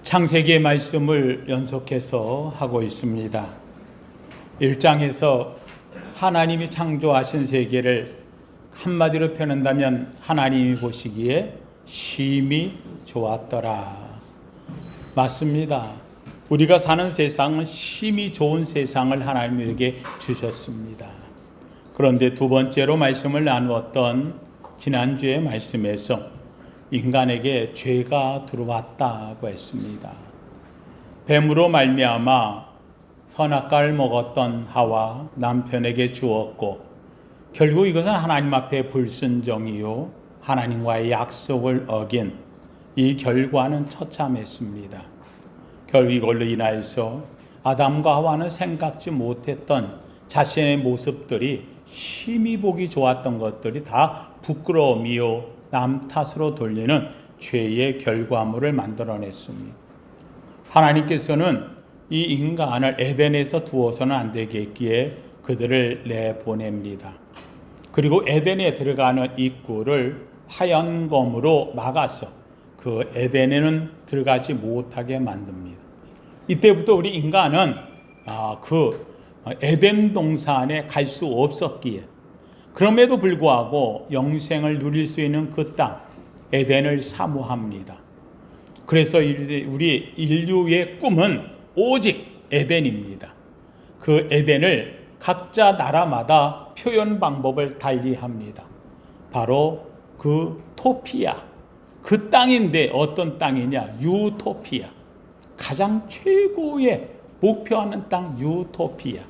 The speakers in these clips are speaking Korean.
창세기의 말씀을 연속해서 하고 있습니다. 1장에서 하나님이 창조하신 세계를 한마디로 표현한다면 하나님이 보시기에 심히 좋았더라. 맞습니다. 우리가 사는 세상은 심히 좋은 세상을 하나님에게 주셨습니다. 그런데 두 번째로 말씀을 나누었던 지난주의 말씀에서 인간에게 죄가 들어왔다고 했습니다. 뱀으로 말미암아 선악과를 먹었던 하와 남편에게 주었고, 결국 이것은 하나님 앞에 불순종이요 하나님과의 약속을 어긴 이 결과는 처참했습니다. 결국 이걸로 인하여서 아담과 하와는 생각지 못했던 자신의 모습들이 심히 보기 좋았던 것들이 다 부끄러움이요 남 탓으로 돌리는 죄의 결과물을 만들어냈습니다. 하나님께서는 이 인간을 에덴에서 두어서는 안 되겠기에 그들을 내보냅니다. 그리고 에덴에 들어가는 입구를 화연검으로 막아서 그 에덴에는 들어가지 못하게 만듭니다. 이때부터 우리 인간은 그 에덴 동산에 갈 수 없었기에, 그럼에도 불구하고 영생을 누릴 수 있는 그 땅 에덴을 사모합니다. 그래서 우리 인류의 꿈은 오직 에덴입니다. 그 에덴을 각자 나라마다 표현 방법을 달리합니다. 바로 그 토피아, 그 땅인데 어떤 땅이냐? 유토피아. 가장 최고의 목표하는 땅 유토피아.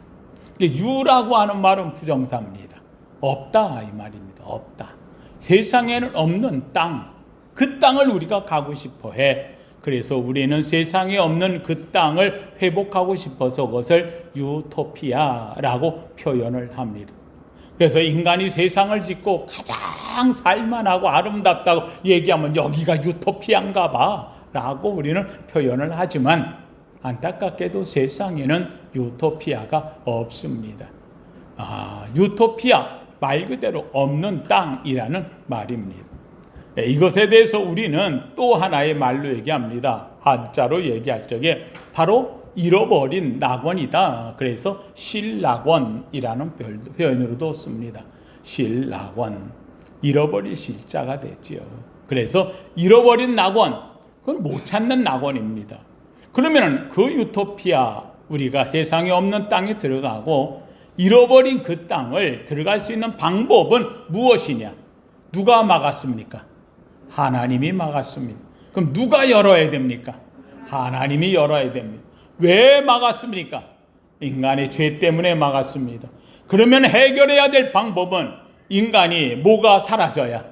유라고 하는 말은 부정사입니다. 없다 이 말입니다. 없다. 세상에는 없는 땅, 그 땅을 우리가 가고 싶어 해. 그래서 우리는 세상에 없는 그 땅을 회복하고 싶어서 그것을 유토피아라고 표현을 합니다. 그래서 인간이 세상을 짓고 가장 살만하고 아름답다고 얘기하면 여기가 유토피아인가 봐 라고 우리는 표현을 하지만, 안타깝게도 세상에는 유토피아가 없습니다. 유토피아 말 그대로 없는 땅이라는 말입니다. 이것에 대해서 우리는 또 하나의 말로 얘기합니다. 한자로 얘기할 적에 바로 잃어버린 낙원이다. 그래서 실낙원이라는 표현으로도 씁니다. 실낙원, 잃어버린 실자가 됐지요. 그래서 잃어버린 낙원, 그건 못 찾는 낙원입니다. 그러면 그 유토피아, 우리가 세상에 없는 땅에 들어가고 잃어버린 그 땅을 들어갈 수 있는 방법은 무엇이냐? 누가 막았습니까? 하나님이 막았습니다. 그럼 누가 열어야 됩니까? 하나님이 열어야 됩니다. 왜 막았습니까? 인간의 죄 때문에 막았습니다. 그러면 해결해야 될 방법은 인간이 뭐가 사라져야?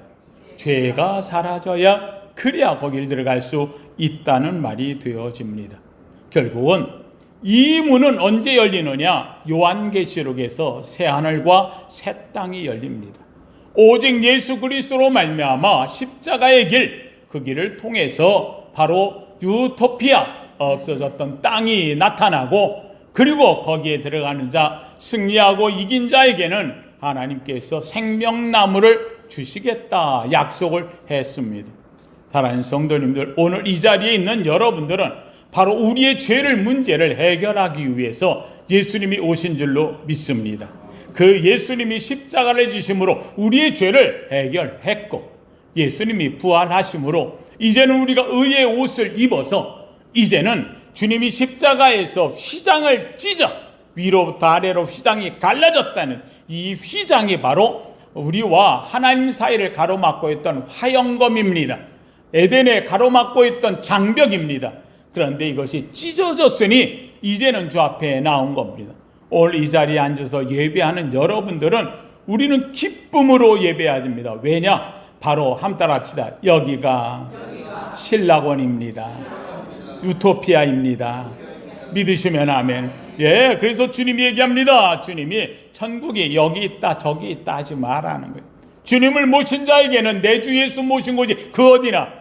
죄가 사라져야, 그래야 거길 들어갈 수 있다는 말이 되어집니다. 결국은 이 문은 언제 열리느냐? 요한계시록에서 새 하늘과 새 땅이 열립니다. 오직 예수 그리스도로 말미암아 십자가의 길, 그 길을 통해서 바로 유토피아, 없어졌던 땅이 나타나고, 그리고 거기에 들어가는 자, 승리하고 이긴 자에게는 하나님께서 생명나무를 주시겠다 약속을 했습니다. 사랑하는 성도님들, 오늘 이 자리에 있는 여러분들은 바로 우리의 죄를, 문제를 해결하기 위해서 예수님이 오신 줄로 믿습니다. 그 예수님이 십자가를 지심으로 우리의 죄를 해결했고, 예수님이 부활하심으로 이제는 우리가 의의 옷을 입어서, 이제는 주님이 십자가에서 휘장을 찢어 위로부터 아래로 휘장이 갈라졌다는 이 휘장이 바로 우리와 하나님 사이를 가로막고 있던 화영검입니다. 에덴에 가로막고 있던 장벽입니다. 그런데 이것이 찢어졌으니 이제는 주 앞에 나온 겁니다. 오늘 이 자리에 앉아서 예배하는 여러분들은 우리는 기쁨으로 예배해야 됩니다. 왜냐? 바로 함따라 합시다. 여기가 실낙원입니다. 유토피아입니다. 믿으시면 아멘. 예, 그래서 주님이 얘기합니다. 주님이 천국이 여기 있다 저기 있다 하지 말라는 거예요. 주님을 모신 자에게는 내 주 예수 모신 곳이 그 어디나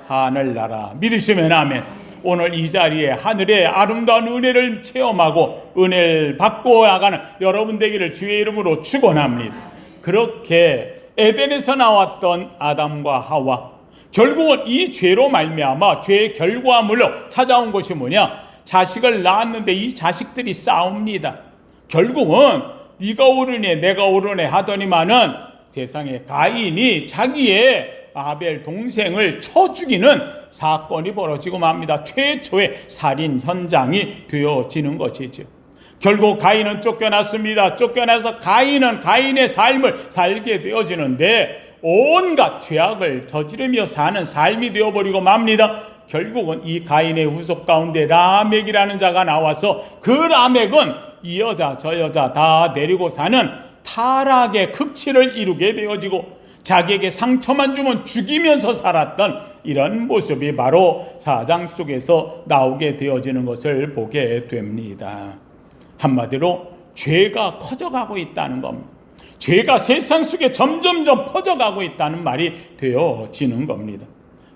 하늘나라. 믿으시면 아멘. 오늘 이 자리에 하늘의 아름다운 은혜를 체험하고 은혜를 받고 나가는 여러분 되기를 주의 이름으로 축원합니다. 그렇게 에덴에서 나왔던 아담과 하와, 결국은 이 죄로 말미암아 죄의 결과물로 찾아온 것이 뭐냐? 자식을 낳았는데 이 자식들이 싸웁니다. 결국은 네가 옳으네 내가 옳으네 하더니만은 세상에 가인이 자기의 아벨 동생을 쳐 죽이는 사건이 벌어지고 맙니다. 최초의 살인 현장이 되어지는 것이죠. 결국 가인은 쫓겨났습니다. 쫓겨나서 가인은 가인의 삶을 살게 되어지는데 온갖 죄악을 저지르며 사는 삶이 되어버리고 맙니다. 결국은 이 가인의 후손 가운데 라멕이라는 자가 나와서 그 라멕은 이 여자 저 여자 다 데리고 사는 타락의 극치를 이루게 되어지고 자기에게 상처만 주면 죽이면서 살았던 이런 모습이 바로 4장 속에서 나오게 되어지는 것을 보게 됩니다. 한마디로 죄가 커져가고 있다는 겁니다. 죄가 세상 속에 점점점 퍼져가고 있다는 말이 되어지는 겁니다.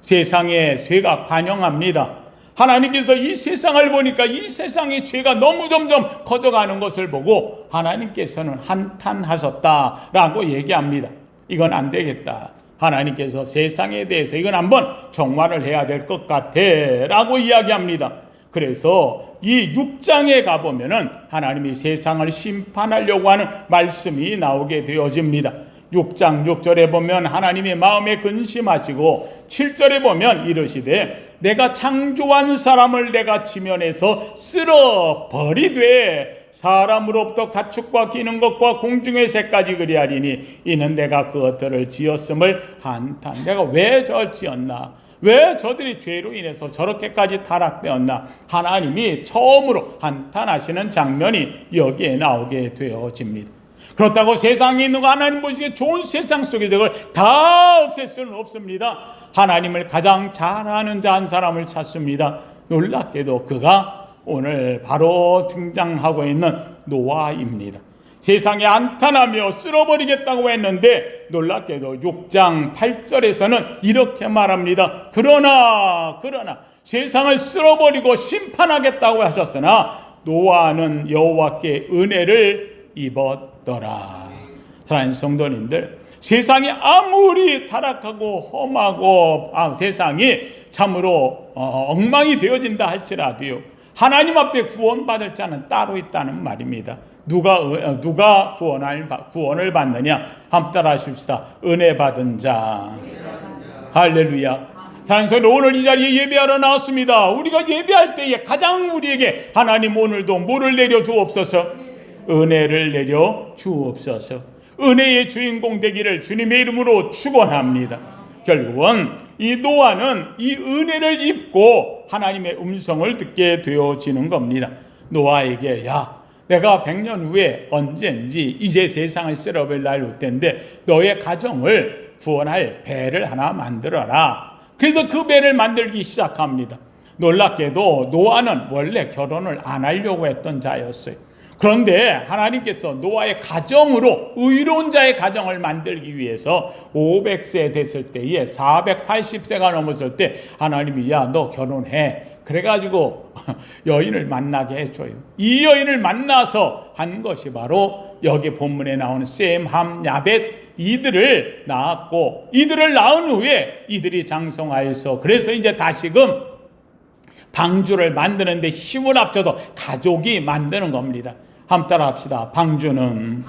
세상에 죄가 관영합니다. 하나님께서 이 세상을 보니까 이 세상의 죄가 너무 점점 커져가는 것을 보고 하나님께서는 한탄하셨다라고 얘기합니다. 이건 안 되겠다. 하나님께서 세상에 대해서 이건 한번 정화를 해야 될 것 같아 라고 이야기합니다. 그래서 이 6장에 가보면은 하나님이 세상을 심판하려고 하는 말씀이 나오게 되어집니다. 6장 6절에 보면 하나님의 마음에 근심하시고 7절에 보면 이르시되 내가 창조한 사람을 내가 지면에서 쓸어버리되 사람으로부터 가축과 기는 것과 공중의 새까지 그리하리니 이는 내가 그것들을 지었음을 한탄. 내가 왜 저를 지었나? 왜 저들이 죄로 인해서 저렇게까지 타락되었나? 하나님이 처음으로 한탄하시는 장면이 여기에 나오게 되어집니다. 그렇다고 세상에 있는 거 하나님 보시기에 좋은 세상 속에서 그걸 다 없앨 수는 없습니다. 하나님을 가장 잘하는 자 한 사람을 찾습니다. 놀랍게도 그가 오늘 바로 등장하고 있는 노아입니다. 세상에 한탄하며 쓸어버리겠다고 했는데 놀랍게도 6장 8절에서는 이렇게 말합니다. 그러나 세상을 쓸어버리고 심판하겠다고 하셨으나 노아는 여호와께 은혜를 입었더라. 사랑하는 성도님들, 세상이 아무리 타락하고 험하고 세상이 참으로 엉망이 되어진다 할지라도요, 하나님 앞에 구원받을 자는 따로 있다는 말입니다. 누가 구원을 받느냐? 한번 따라 하십시다. 은혜 받은 자. 할렐루야. 사랑하는 성도, 오늘 이 자리에 예배하러 나왔습니다. 우리가 예배할 때에 가장 우리에게 하나님 오늘도 뭐를 내려 주옵소서? 은혜를 내려 주옵소서. 은혜의 주인공 되기를 주님의 이름으로 축원합니다. 결국은 이 노아는 이 은혜를 입고 하나님의 음성을 듣게 되어지는 겁니다. 노아에게 내가 100년 후에 언젠지 이제 세상을 쓸어버릴 날이 올 텐데 너의 가정을 구원할 배를 하나 만들어라. 그래서 그 배를 만들기 시작합니다. 놀랍게도 노아는 원래 결혼을 안 하려고 했던 자였어요. 그런데 하나님께서 노아의 가정으로 의로운 자의 가정을 만들기 위해서 500세 됐을 때에 480세가 넘었을 때 하나님이 너 결혼해. 그래가지고 여인을 만나게 해줘요. 이 여인을 만나서 한 것이 바로 여기 본문에 나오는 셈, 함, 야벳 이들을 낳았고 이들을 낳은 후에 이들이 장성하여서 그래서 이제 다시금 방주를 만드는데 힘을 합쳐서 가족이 만드는 겁니다. 한번 따라 합시다. 방주는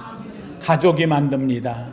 가족이 만듭니다.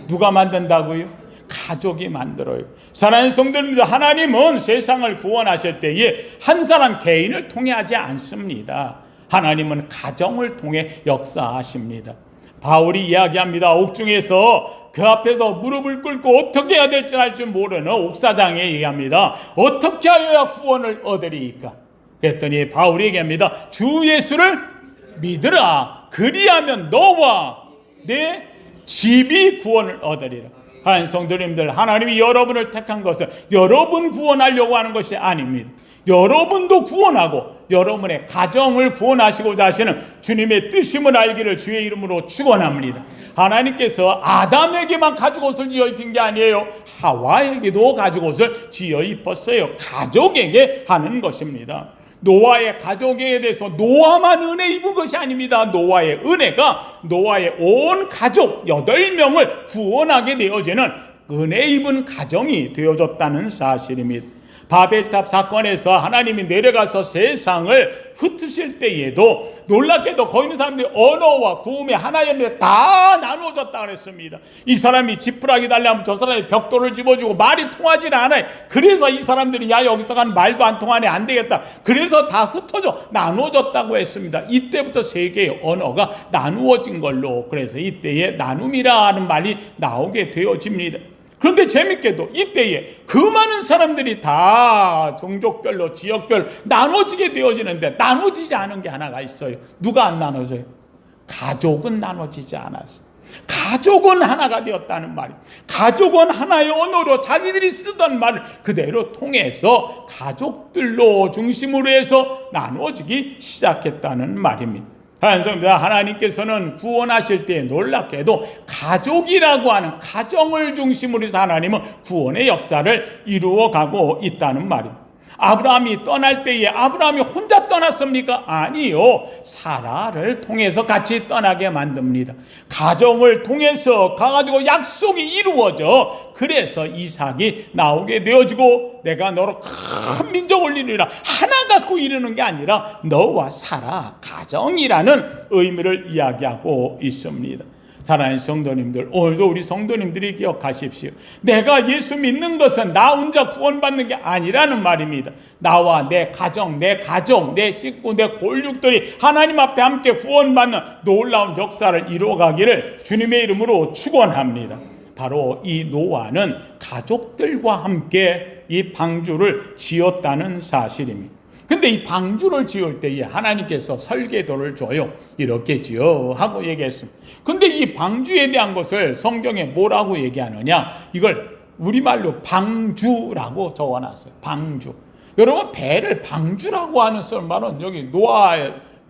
누가 만든다고요? 가족이 만들어요. 사랑하는 성도입니다. 하나님은 세상을 구원하실 때에 한 사람 개인을 통해 하지 않습니다. 하나님은 가정을 통해 역사하십니다. 바울이 이야기합니다. 옥중에서 그 앞에서 무릎을 꿇고 어떻게 해야 될지 알 줄 모르는 옥사장에 얘기합니다. 어떻게 하여야 구원을 얻으리이까? 그랬더니 바울이 얘기합니다. 주 예수를 믿으라. 그리하면 너와 내 집이 구원을 얻으리라. 하나님 성도님들, 하나님이 여러분을 택한 것은 여러분 구원하려고 하는 것이 아닙니다. 여러분도 구원하고 여러분의 가정을 구원하시고자 하시는 주님의 뜻임을 알기를 주의 이름으로 축원합니다. 하나님께서 아담에게만 가죽옷을 지어 입힌 게 아니에요. 하와에게도 가죽옷을 지어 입혔어요. 가족에게 하는 것입니다. 노아의 가족에 대해서 노아만 은혜 입은 것이 아닙니다. 노아의 은혜가 노아의 온 가족 8명을 구원하게 되어지는 은혜 입은 가정이 되어줬다는 사실입니다. 바벨탑 사건에서 하나님이 내려가서 세상을 흩으실 때에도 놀랍게도 거기 있는 사람들이 언어와 구음이 하나였는데 다 나누어졌다 그랬습니다. 이 사람이 지푸라기 달라면 저 사람이 벽돌을 집어주고 말이 통하지 않아요. 그래서 이 사람들이 야 여기다가는 말도 안 통하네, 안 되겠다. 그래서 다 흩어져 나누어졌다고 했습니다. 이때부터 세계의 언어가 나누어진 걸로, 그래서 이때에 나눔이라 하는 말이 나오게 되어집니다. 그런데 재밌게도 이때에 그 많은 사람들이 다 종족별로 지역별 나눠지게 되어지는데 나눠지지 않은 게 하나가 있어요. 누가 안 나눠져요? 가족은 나눠지지 않았어요. 가족은 하나가 되었다는 말이, 가족은 하나의 언어로 자기들이 쓰던 말을 그대로 통해서 가족들로 중심으로 해서 나눠지기 시작했다는 말입니다. 하나님께서는 구원하실 때 놀랍게도 가족이라고 하는 가정을 중심으로 해서 하나님은 구원의 역사를 이루어가고 있다는 말입니다. 아브라함이 떠날 때에 아브라함이 혼자 떠났습니까? 아니요. 사라를 통해서 같이 떠나게 만듭니다. 가정을 통해서 가가지고 약속이 이루어져 그래서 이삭이 나오게 되어지고 내가 너로 큰 민족을 이루리라 하나 갖고 이루는 게 아니라 너와 사라 가정이라는 의미를 이야기하고 있습니다. 사랑하는 성도님들, 오늘도 우리 성도님들이 기억하십시오. 내가 예수 믿는 것은 나 혼자 구원받는 게 아니라는 말입니다. 나와 내 가정, 내 가족, 내 식구, 내 골육들이 하나님 앞에 함께 구원받는 놀라운 역사를 이루어가기를 주님의 이름으로 축원합니다. 바로 이 노아는 가족들과 함께 이 방주를 지었다는 사실입니다. 근데 이 방주를 지을 때에 하나님께서 설계도를 줘요. 이렇게 지어 하고 얘기했습니다. 근데 이 방주에 대한 것을 성경에 뭐라고 얘기하느냐? 이걸 우리말로 방주라고 적어놨어요. 방주. 여러분 배를 방주라고 하는 말은 여기 노아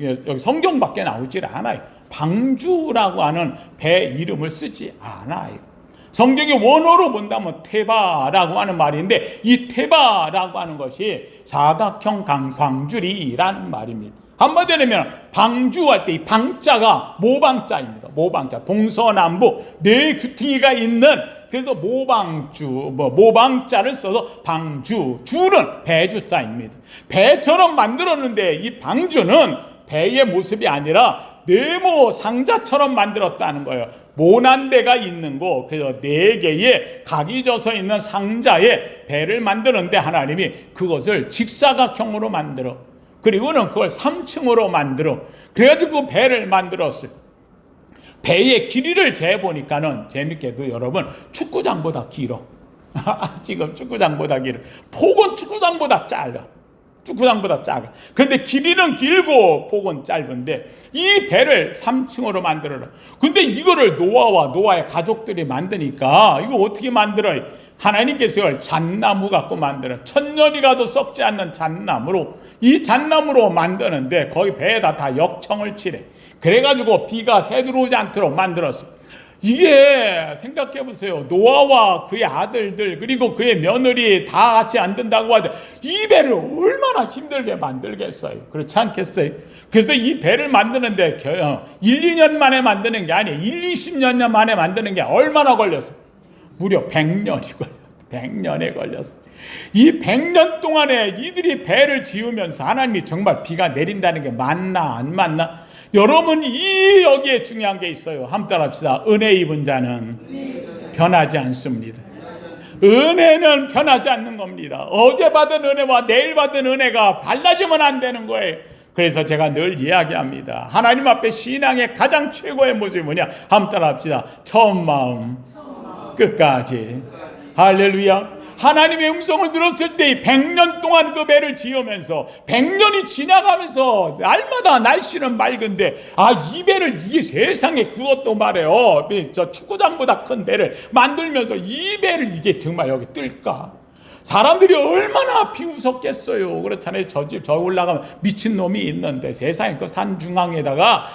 여기 성경밖에 나오질 않아요. 방주라고 하는 배 이름을 쓰지 않아요. 성경의 원어로 본다면 테바라고 하는 말인데 이 테바라고 하는 것이 사각형 광주리라는 말입니다. 한마디로 하면 방주할 때 이 방자가 모방자입니다. 모방자. 동서남북 네 귀퉁이가 있는 그래서 모방자를 써서 방주. 주는 배주자입니다. 배처럼 만들었는데 이 방주는 배의 모습이 아니라 네모 상자처럼 만들었다는 거예요. 모난대가 있는 곳, 그래서 네 개의 각이 져서 있는 상자에 배를 만드는데 하나님이 그것을 직사각형으로 만들어, 그리고는 그걸 3층으로 만들어, 그래가지고 배를 만들었어요. 배의 길이를 재보니까는 재밌게도 여러분 축구장보다 길어. 지금 축구장보다 길어. 폭은 축구장보다 짧아. 축구장보다 작아. 그런데 길이는 길고 폭은 짧은데 이 배를 3층으로 만들어라. 근데 이거를 노아와 노아의 가족들이 만드니까 이거 어떻게 만들어요? 하나님께서 이걸 잣나무 갖고 만들어. 천년이 가도 썩지 않는 잣나무로, 이 잣나무로 만드는데 거기 배에다 다 역청을 칠해. 그래가지고 비가 새 들어오지 않도록 만들었어요. 이게 생각해 보세요. 노아와 그의 아들들 그리고 그의 며느리 다 같이 안 된다고 하죠. 이 배를 얼마나 힘들게 만들겠어요. 그렇지 않겠어요? 그래서 이 배를 만드는데 1, 2년 만에 만드는 게 아니에요. 1, 20년 만에 만드는 게 얼마나 걸렸어요? 무려 100년이 걸렸어요. 100년에 걸렸어요. 이 100년 동안에 이들이 배를 지으면서 하나님이 정말 비가 내린다는 게 맞나 안 맞나? 여러분 여기에 중요한 게 있어요. 한번 따라합시다. 은혜 입은 자는 변하지 않습니다. 은혜는 변하지 않는 겁니다. 어제 받은 은혜와 내일 받은 은혜가 달라지면 안 되는 거예요. 그래서 제가 늘 이야기합니다. 하나님 앞에 신앙의 가장 최고의 모습이 뭐냐? 한번 따라합시다. 처음 마음 끝까지. 할렐루야. 하나님의 음성을 들었을 때 100년 동안 그 배를 지으면서 100년이 지나가면서 날마다 날씨는 맑은데 이 배를 이게 세상에 그것도 말해요. 저 축구장보다 큰 배를 만들면서 이 배를 이게 정말 여기 뜰까? 사람들이 얼마나 비웃었겠어요. 그렇잖아요. 저 집 저 올라가면 미친놈이 있는데 세상에 그 산 중앙에다가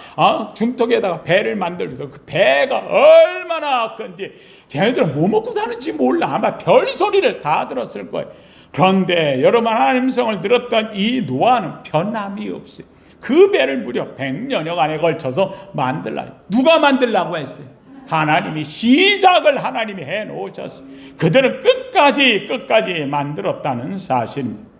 중턱에다가 배를 만들어서 그 배가 얼마나 큰지 쟤네들은 뭐 먹고 사는지 몰라. 아마 별소리를 다 들었을 거예요. 그런데 여러분 하나님 음성을 들었던 이 노아는 변함이 없어요. 그 배를 무려 100년여간에 걸쳐서 만들라. 누가 만들라고 했어요? 하나님이 시작을 하나님이 해놓으셨어요. 그들은 끝까지 만들었다는 사실입니다.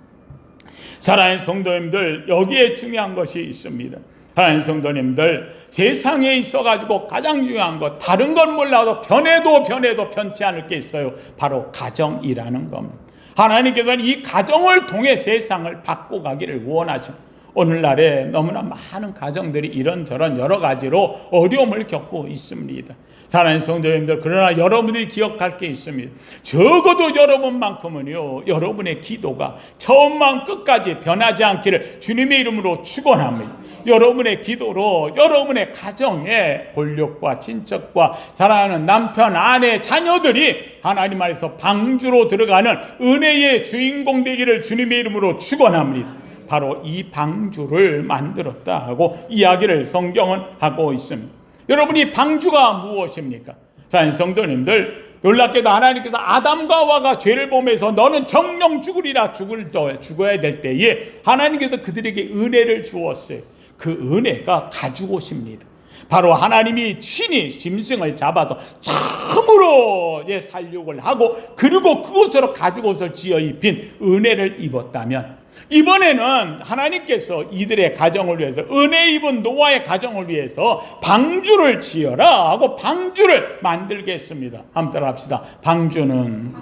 사랑하는 성도님들, 여기에 중요한 것이 있습니다. 사랑하는 성도님들, 세상에 있어가지고 가장 중요한 것, 다른 건 몰라도 변해도 편치 않을 게 있어요. 바로 가정이라는 겁니다. 하나님께서는 이 가정을 통해 세상을 바꿔가기를 원하십니다. 오늘날에 너무나 많은 가정들이 이런저런 여러 가지로 어려움을 겪고 있습니다. 사랑하는 성도님들, 그러나 여러분들이 기억할 게 있습니다. 적어도 여러분만큼은요, 여러분의 기도가 처음만 끝까지 변하지 않기를 주님의 이름으로 축원합니다. 여러분의 기도로 여러분의 가정의 권력과 친척과 사랑하는 남편, 아내, 자녀들이 하나님 안에서 방주로 들어가는 은혜의 주인공 되기를 주님의 이름으로 축원합니다. 바로 이 방주를 만들었다 하고 이야기를 성경은 하고 있습니다. 여러분이 방주가 무엇입니까? 사랑하는 성도님들, 놀랍게도 하나님께서 아담과 하와가 죄를 범해서 너는 정령 죽으리라 죽어야 될 때에 하나님께서 그들에게 은혜를 주었어요. 그 은혜가 가죽옷입니다. 바로 하나님이 친히 짐승을 잡아서 참으로 살육을 하고 그리고 그곳으로 가죽옷을 지어 입힌 은혜를 입었다면, 이번에는 하나님께서 이들의 가정을 위해서, 은혜 입은 노아의 가정을 위해서 방주를 지어라 하고 방주를 만들겠습니다. 한번 따라합시다. 방주는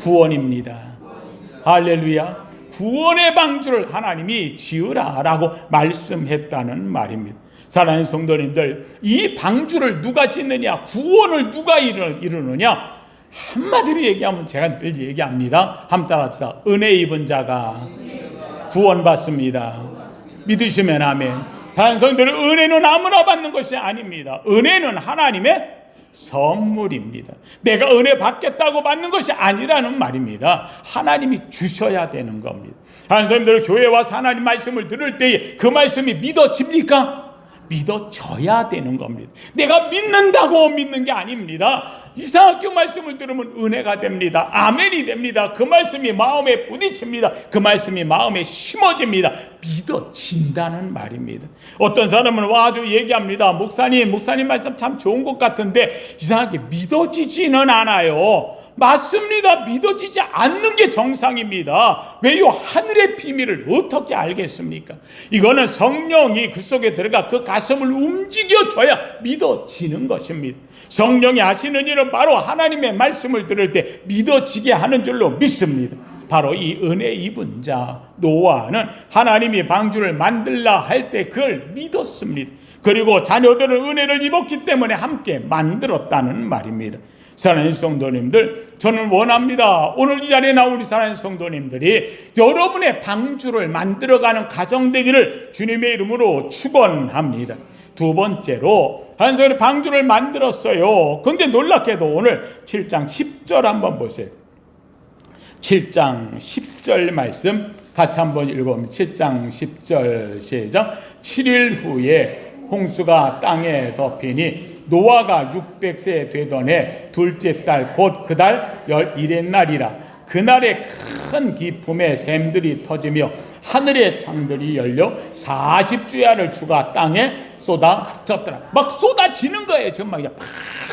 구원입니다. 할렐루야. 구원의 방주를 하나님이 지으라라고 말씀했다는 말입니다. 사랑하는 성도님들, 이 방주를 누가 짓느냐, 구원을 누가 이루느냐, 한마디로 얘기하면 제가 늘 얘기합니다. 한번 따라합시다. 은혜 입은 자가 구원받습니다. 믿으시면 아멘. 다른 성도들은 은혜는 아무나 받는 것이 아닙니다. 은혜는 하나님의 선물입니다. 내가 은혜 받겠다고 받는 것이 아니라는 말입니다. 하나님이 주셔야 되는 겁니다. 다른 성도들, 교회 와서 하나님 말씀을 들을 때에 그 말씀이 믿어집니까? 믿어져야 되는 겁니다. 내가 믿는다고 믿는 게 아닙니다. 이상하게 말씀을 들으면 은혜가 됩니다. 아멘이 됩니다. 그 말씀이 마음에 부딪힙니다. 그 말씀이 마음에 심어집니다. 믿어진다는 말입니다. 어떤 사람은 와가지고 얘기합니다. 목사님 말씀 참 좋은 것 같은데 이상하게 믿어지지는 않아요. 맞습니다. 믿어지지 않는 게 정상입니다. 왜요? 하늘의 비밀을 어떻게 알겠습니까? 이거는 성령이 그 속에 들어가 그 가슴을 움직여줘야 믿어지는 것입니다. 성령이 하시는 일은 바로 하나님의 말씀을 들을 때 믿어지게 하는 줄로 믿습니다. 바로 이 은혜 입은 자 노아는 하나님이 방주를 만들라 할 때 그걸 믿었습니다. 그리고 자녀들은 은혜를 입었기 때문에 함께 만들었다는 말입니다. 사랑하는 성도님들, 저는 원합니다. 오늘 이 자리에 나온 우리 사랑하는 성도님들이 여러분의 방주를 만들어가는 가정 되기를 주님의 이름으로 축원합니다. 두 번째로 한 사람이 방주를 만들었어요. 그런데 놀랍게도 오늘 7장 10절 한번 보세요. 7장 10절 말씀 같이 한번 읽어보면 7장 10절 시작. 7일 후에 홍수가 땅에 덮이니 노아가 600세 되던 해 둘째 달 곧 그 달 11의 날이라. 그날에 큰 기품의 샘들이 터지며 하늘의 창들이 열려 40주야를 주가 땅에 쏟아졌더라. 막 쏟아지는 거예요. 정말 그냥 팍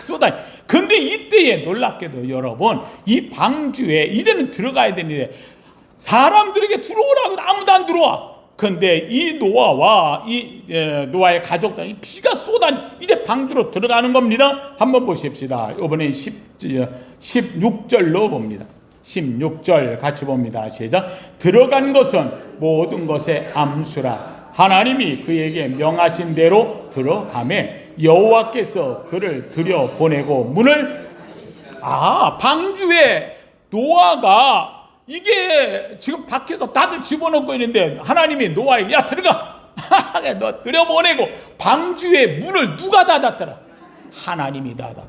쏟아. 근데 이때에 놀랍게도 여러분, 이 방주에 이제는 들어가야 되는데 사람들에게 들어오라고 아무도 안 들어와. 근데 이 노아와 노아의 가족들이 피가 쏟아 이제 방주로 들어가는 겁니다. 한번 보십시다. 이번에 16절로 봅니다. 16절 같이 봅니다. 시작. 들어간 것은 모든 것의 암수라. 하나님이 그에게 명하신 대로 들어가매 여호와께서 그를 들여보내고 문을 방주에 노아가 이게 지금 밖에서 다들 집어넣고 있는데 하나님이 노아에게 야 들어가 너 들여보내고 방주의 문을 누가 닫았더라? 하나님이 닫아.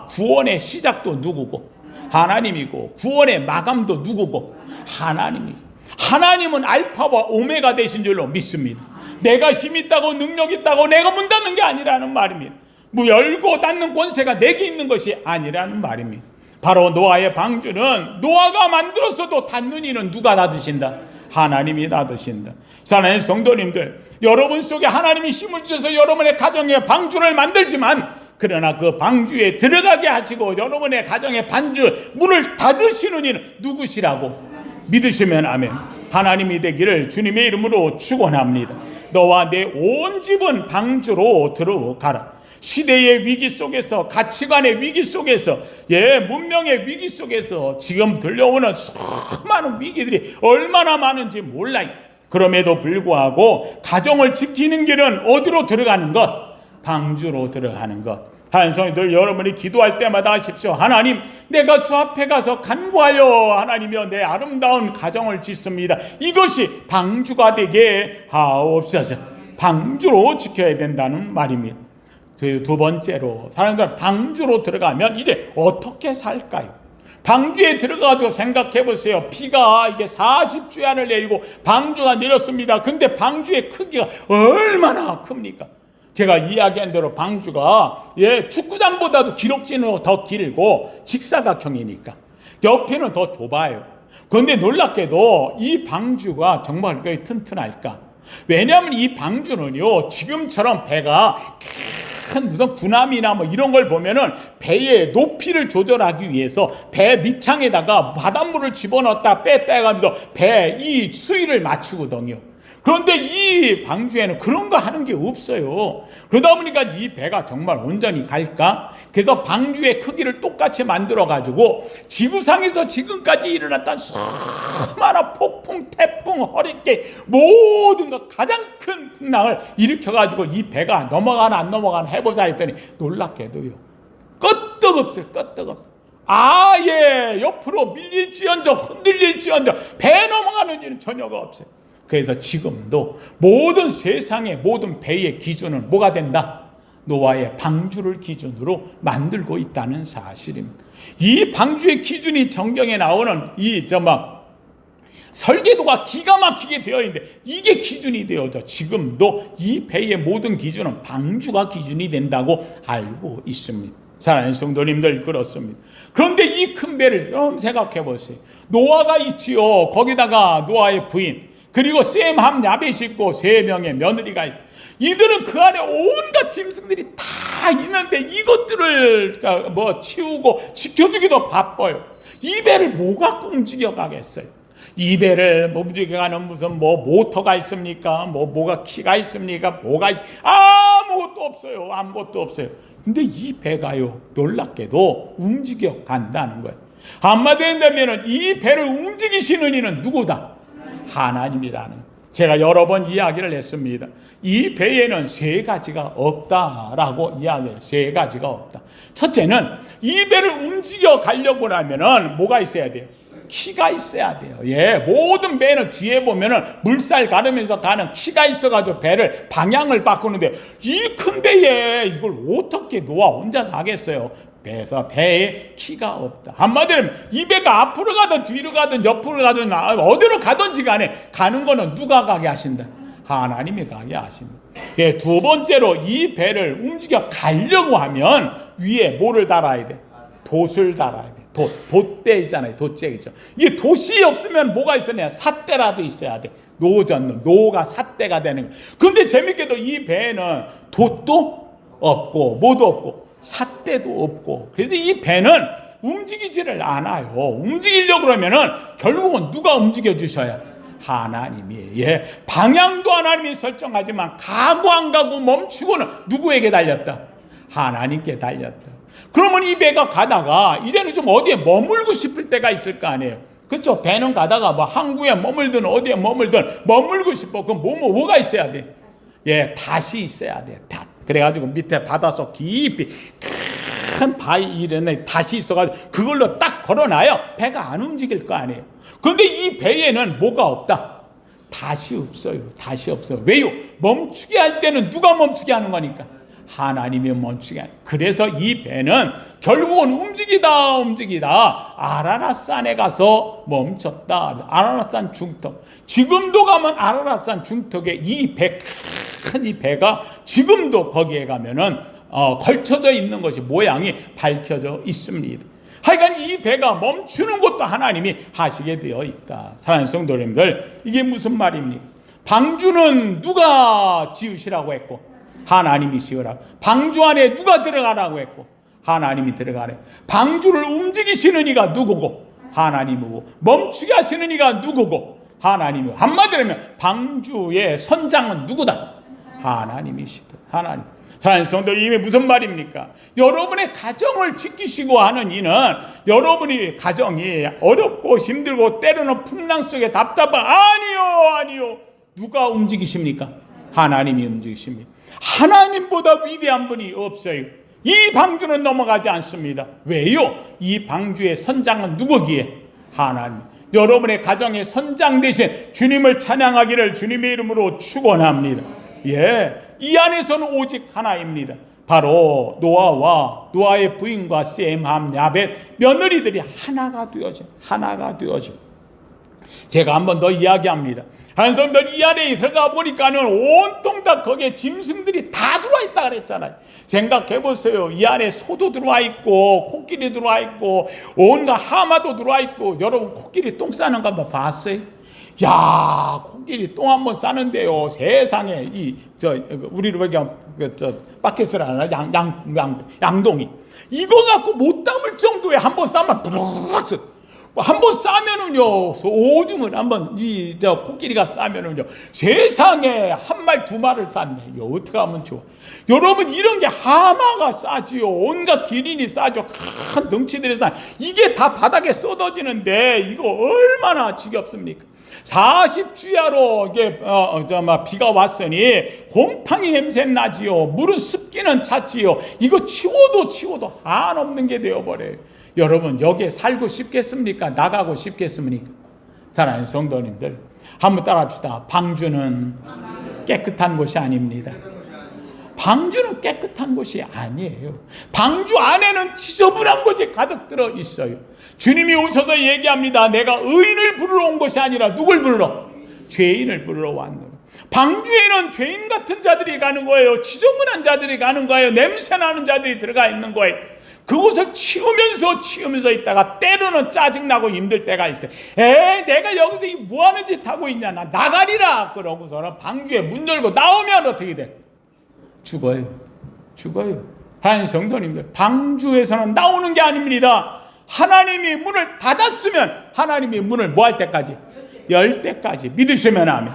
구원의 시작도 누구고 하나님이고 구원의 마감도 누구고 하나님은 알파와 오메가 되신 줄로 믿습니다. 내가 힘 있다고 능력 있다고 내가 문 닫는 게 아니라는 말입니다. 문 열고 닫는 권세가 내게 있는 것이 아니라는 말입니다. 바로 노아의 방주는 노아가 만들었어도 닫는 이는 누가 닫으신다? 하나님이 닫으신다. 사랑하는 성도님들, 여러분 속에 하나님이 힘을 주셔서 여러분의 가정에 방주를 만들지만 그러나 그 방주에 들어가게 하시고 여러분의 가정의 반주 문을 닫으시는 이는 누구시라고 믿으시면 아멘. 하나님이 되기를 주님의 이름으로 축원합니다. 너와 내 온 집은 방주로 들어가라. 시대의 위기 속에서, 가치관의 위기 속에서, 문명의 위기 속에서 지금 들려오는 수많은 위기들이 얼마나 많은지 몰라요. 그럼에도 불구하고 가정을 지키는 길은 어디로 들어가는 것? 방주로 들어가는 것. 하나님 성도들, 여러분이 기도할 때마다 하십시오. 하나님, 내가 주 앞에 가서 간구하여 하나님이여 내 아름다운 가정을 짓습니다. 이것이 방주가 되게 하옵소서. 방주로 지켜야 된다는 말입니다. 두 번째로, 사람들 방주로 들어가면 이제 어떻게 살까요? 방주에 들어가서 생각해 보세요. 비가 이게 40주야를 내리고 방주가 내렸습니다. 근데 방주의 크기가 얼마나 큽니까? 제가 이야기한 대로 방주가 축구장보다도 기록지는 더 길고 직사각형이니까 옆에는 더 좁아요. 그런데 놀랍게도 이 방주가 정말 튼튼할까? 왜냐하면 이 방주는요, 지금처럼 배가 큰 무슨 군함이나 뭐 이런 걸 보면은 배의 높이를 조절하기 위해서 배 밑창에다가 바닷물을 집어넣었다 뺐다 해가면서 배 이 수위를 맞추거든요. 그런데 이 방주에는 그런 거 하는 게 없어요. 그러다 보니까 이 배가 정말 온전히 갈까? 그래서 방주의 크기를 똑같이 만들어가지고 지구상에서 지금까지 일어났던 수많은 폭풍, 태풍, 허리케인 모든 것 가장 큰 풍랑을 일으켜가지고 이 배가 넘어가나 안 넘어가나 해보자 했더니 놀랍게도요, 끄떡없어요. 끄떡없어요. 아예 옆으로 밀릴지언정 흔들릴지언정 배 넘어가는 일은 전혀가 없어요. 그래서 지금도 모든 세상의 모든 배의 기준은 뭐가 된다? 노아의 방주를 기준으로 만들고 있다는 사실입니다. 이 방주의 기준이 성경에 나오는 설계도가 기가 막히게 되어 있는데 이게 기준이 되어져 지금도 이 배의 모든 기준은 방주가 기준이 된다고 알고 있습니다. 사랑하는 성도님들, 그렇습니다. 그런데 이 큰 배를 생각해 보세요. 노아가 있지요. 거기다가 노아의 부인 그리고 셈, 함, 야벳이 있고 3명의 며느리가 있어요. 이들은 그 안에 온갖 짐승들이 다 있는데 이것들을 치우고 지켜주기도 바빠요. 이 배를 뭐 갖고 움직여 가겠어요? 이 배를 움직여가는 무슨 모터가 있습니까? 뭐가 키가 있습니까? 아무것도 없어요. 아무것도 없어요. 근데 이 배가요, 놀랍게도 움직여 간다는 거예요. 한마디로 한다면 이 배를 움직이시는 이는 누구다? 하나님이라는. 제가 여러 번 이야기를 했습니다. 이 배에는 3가지가 없다라고 이야기해요. 3가지가 없다. 첫째는 이 배를 움직여 가려고 하면은 뭐가 있어야 돼요? 키가 있어야 돼요. 모든 배는 뒤에 보면은 물살 가르면서 가는 키가 있어가지고 배를 방향을 바꾸는데 이 큰 배에 이걸 어떻게 노아 혼자서 하겠어요? 그래서 배에 키가 없다. 한마디로 이 배가 앞으로 가든 뒤로 가든 옆으로 가든 어디로 가든지 간에 가는 거는 누가 가게 하신다? 하나님이 가게 하신다. 두 번째로 이 배를 움직여 가려고 하면 위에 뭐를 달아야 돼? 돛을 달아야 돼. 돛대 있잖아요. 돛대 있죠. 이게 돛이 없으면 뭐가 있어야? 삿대라도 있어야 돼. 노가 삿대가 되는 거예요. 근데 재밌게도 이 배에는 돛도 없고 뭐도 없고 삿대도 없고, 그래서 이 배는 움직이지를 않아요. 움직이려고 그러면은 결국은 누가 움직여 주셔야? 하나님이. 방향도 하나님이 설정하지만 가고 안 가고 멈추고는 누구에게 달렸다? 하나님께 달렸다. 그러면 이 배가 가다가 이제는 좀 어디에 머물고 싶을 때가 있을 거 아니에요. 그렇죠? 배는 가다가 항구에 머물든 어디에 머물든 머물고 싶어. 그럼 뭐가 있어야 돼? 닷이 있어야 돼. 닷. 그래가지고 밑에 바닷속 깊이 큰 바위 이런 닷이 있어가지고 그걸로 딱 걸어놔요. 배가 안 움직일 거 아니에요. 그런데 이 배에는 뭐가 없다? 닷이 없어요. 닷이 없어요. 왜요? 멈추게 할 때는 누가 멈추게 하는 거니까? 하나님이 멈추게 하는. 그래서 이 배는 결국은 움직이다 아라랏산에 가서 멈췄다. 아라랏산 중턱. 지금도 가면 아라랏산 중턱에 이 배가 지금도 거기에 가면은 걸쳐져 있는 것이 모양이 밝혀져 있습니다. 하여간 이 배가 멈추는 것도 하나님이 하시게 되어 있다. 사랑하는 성도님들, 이게 무슨 말입니까? 방주는 누가 지으시라고 했고 하나님이시오라. 방주 안에 누가 들어가라고 했고 하나님이 들어가래. 방주를 움직이시는 이가 누구고 하나님이고 멈추게 하시는 이가 누구고 하나님이고 한마디로 하면 방주의 선장은 누구다? 하나님이시다. 하나님. 사랑하는 성도, 이게 무슨 말입니까? 여러분의 가정을 지키시고 하는 이는 여러분이 가정이 어렵고 힘들고 때로는 풍랑 속에 답답한 아니요 누가 움직이십니까? 하나님이 움직이십니다. 하나님보다 위대한 분이 없어요. 이 방주는 넘어가지 않습니다. 왜요? 이 방주의 선장은 누구기에? 하나님. 여러분의 가정의 선장 대신 주님을 찬양하기를 주님의 이름으로 축원합니다. 이 안에서는 오직 하나입니다. 바로 노아의 부인과 셈, 함, 야벳 며느리들이 하나가 되어져. 제가 한 번 더 이야기합니다. 한성들 이 안에 들어가 보니까는 온통 다 거기에 짐승들이 다 들어와 있다 그랬잖아요. 생각해 보세요. 이 안에 소도 들어와 있고 코끼리 들어와 있고 온갖 하마도 들어와 있고. 여러분 코끼리 똥 싸는 거 한번 봤어요? 야, 코끼리 똥 한번 싸는데요. 세상에 우리로 보기엔 바켓을 하나 양동이 이거 갖고 못 담을 정도에 한번 싸면 부르륵. 한번 싸면은요, 오줌을 한번 코끼리가 싸면은요, 세상에 한 말 두 말을 쌌네. 이거 어떻게 하면 좋아? 여러분 이런 게 하마가 싸지요. 온갖 기린이 싸죠. 큰 덩치들이 싸. 이게 다 바닥에 쏟아지는데 이거 얼마나 지겹습니까? 40주야로 이게 비가 왔으니 곰팡이 냄새 나지요. 물은 습기는 찼지요. 이거 치워도 한없는 게 되어버려요. 여러분 여기에 살고 싶겠습니까? 나가고 싶겠습니까? 사랑하는 성도님들 한번 따라합시다. 방주는 깨끗한 곳이 아닙니다. 방주는 깨끗한 곳이 아니에요. 방주 안에는 지저분한 것이 가득 들어 있어요. 주님이 오셔서 얘기합니다. 내가 의인을 부르러 온 것이 아니라 누굴 부르러? 죄인을 부르러 왔노라. 방주에는 죄인 같은 자들이 가는 거예요. 지저분한 자들이 가는 거예요. 냄새나는 자들이 들어가 있는 거예요. 그곳을 치우면서 있다가 때로는 짜증나고 힘들 때가 있어요. 내가 여기서 뭐 하는 짓 하고 있냐, 나 나가리라. 그러고서는 방주에 문 열고 나오면 어떻게 돼? 죽어요. 하나님 성도님들, 방주에서는 나오는 게 아닙니다. 하나님이 문을 닫았으면 하나님이 문을 뭐 할 때까지? 열 때까지. 믿으시면 아멘.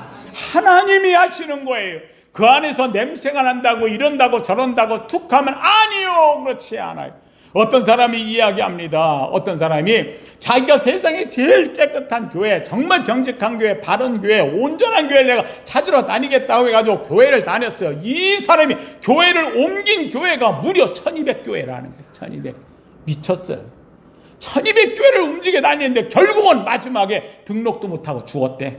하나님이 하시는 거예요. 그 안에서 냄새가 난다고 이런다고 저런다고 툭 하면 아니요, 그렇지 않아요. 어떤 사람이 이야기합니다. 어떤 사람이 자기가 세상에 제일 깨끗한 교회, 정말 정직한 교회, 바른 교회, 온전한 교회를 내가 찾으러 다니겠다고 해가지고 교회를 다녔어요. 이 사람이 교회를 옮긴 교회가 무려 1200교회라는 거예요. 1200. 미쳤어요. 1200교회를 움직여 다니는데 결국은 마지막에 등록도 못하고 죽었대.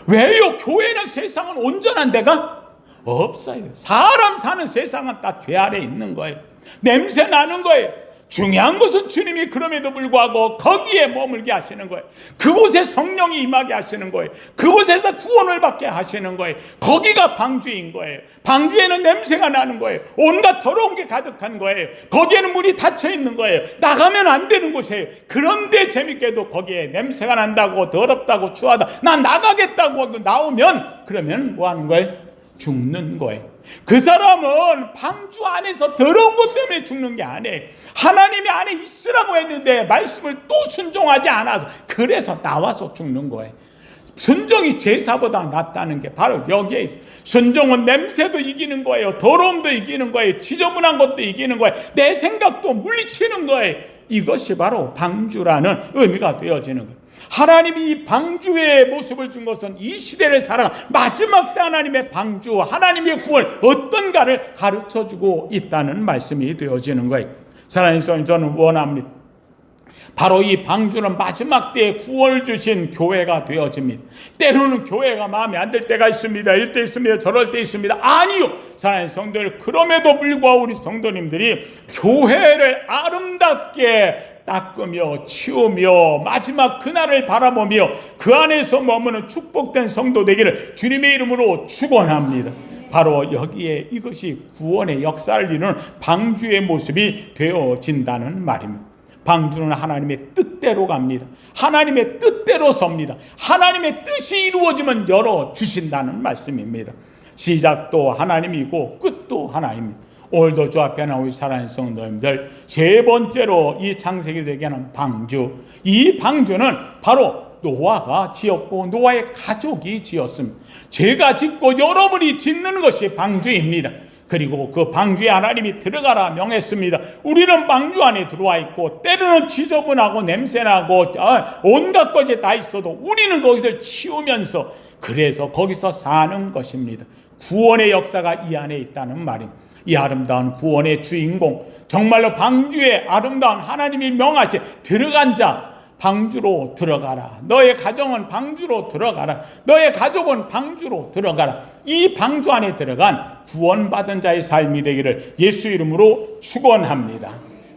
왜요? 교회는 세상은 온전한 데가 없어요. 사람 사는 세상은 다 죄 아래 있는 거예요. 냄새 나는 거예요. 중요한 것은 주님이 그럼에도 불구하고 거기에 머물게 하시는 거예요. 그곳에 성령이 임하게 하시는 거예요. 그곳에서 구원을 받게 하시는 거예요. 거기가 방주인 거예요. 방주에는 냄새가 나는 거예요. 온갖 더러운 게 가득한 거예요. 거기에는 문이 닫혀 있는 거예요. 나가면 안 되는 곳이에요. 그런데 재밌게도 거기에 냄새가 난다고, 더럽다고, 추하다, 난 나가겠다고 하고 나오면 그러면 뭐 하는 거예요? 죽는 거예요. 그 사람은 방주 안에서 더러운 것 때문에 죽는 게 아니에요. 하나님이 안에 있으라고 했는데 말씀을 또 순종하지 않아서 그래서 나와서 죽는 거예요. 순종이 제사보다 낫다는 게 바로 여기에 있어요. 순종은 냄새도 이기는 거예요. 더러움도 이기는 거예요. 지저분한 것도 이기는 거예요. 내 생각도 물리치는 거예요. 이것이 바로 방주라는 의미가 되어지는 거예요. 하나님이 이 방주의 모습을 준 것은 이 시대를 살아가 마지막 때 하나님의 방주, 하나님의 구원 어떤가를 가르쳐주고 있다는 말씀이 되어지는 거예요. 사랑하는 성도, 저는 원합니다. 바로 이 방주는 마지막 때에 구원을 주신 교회가 되어집니다. 때로는 교회가 마음에 안 들 때가 있습니다. 이럴 때 있습니다. 저럴 때 있습니다. 아니요. 사랑하는 성도들, 그럼에도 불구하고 우리 성도님들이 교회를 아름답게 닦으며 치우며 마지막 그날을 바라보며 그 안에서 머무는 축복된 성도 되기를 주님의 이름으로 축원합니다. 바로 여기에 이것이 구원의 역사를 이루는 방주의 모습이 되어진다는 말입니다. 방주는 하나님의 뜻대로 갑니다. 하나님의 뜻대로 섭니다. 하나님의 뜻이 이루어지면 열어주신다는 말씀입니다. 시작도 하나님이고 끝도 하나님입니다. 오늘도 주 앞에 나오는 사랑하는 성도님들, 세 번째로 이 창세기에서 얘기하는 방주, 이 방주는 바로 노아가 지었고 노아의 가족이 지었습니다. 제가 짓고 여러분이 짓는 것이 방주입니다. 그리고 그 방주에 하나님이 들어가라 명했습니다. 우리는 방주 안에 들어와 있고 때로는 지저분하고 냄새나고 온갖 것이 다 있어도 우리는 거기서 치우면서 그래서 거기서 사는 것입니다. 구원의 역사가 이 안에 있다는 말입니다. 이 아름다운 구원의 주인공, 정말로 방주에 아름다운 하나님이 명하시 들어간 자 방주로 들어가라. 너의 가정은 방주로 들어가라. 너의 가족은 방주로 들어가라. 이 방주 안에 들어간 구원받은 자의 삶이 되기를 예수 이름으로 축원합니다.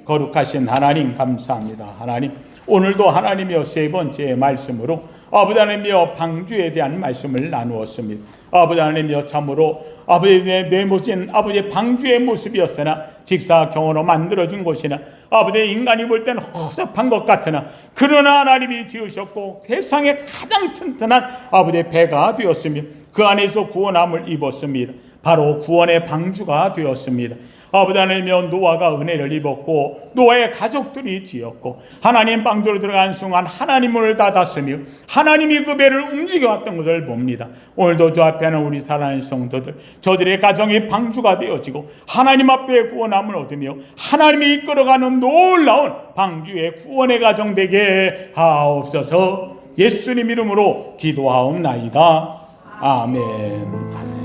거룩하신 하나님 감사합니다. 하나님, 오늘도 하나님이여 세 번째 말씀으로 아버지 하나님이여 방주에 대한 말씀을 나누었습니다. 아버지 하나님이여 참으로 아버지의 내모신 아버지의 방주의 모습이었으나 직사경으로 만들어진 곳이나 아버지의 인간이 볼 때는 허접한 것 같으나 그러나 하나님이 지으셨고 세상에 가장 튼튼한 아버지의 배가 되었으며 그 안에서 구원함을 입었습니다. 바로 구원의 방주가 되었습니다. 아버지 하나님이여 노아가 은혜를 입었고 노아의 가족들이 지었고 하나님 방주로 들어간 순간 하나님 문을 닫았으며 하나님이 그 배를 움직여왔던 것을 봅니다. 오늘도 주 앞에는 우리 사랑하는 성도들, 저들의 가정이 방주가 되어지고 하나님 앞에 구원함을 얻으며 하나님이 이끌어가는 놀라운 방주의 구원의 가정 되게 하옵소서. 예수님 이름으로 기도하옵나이다. 아멘.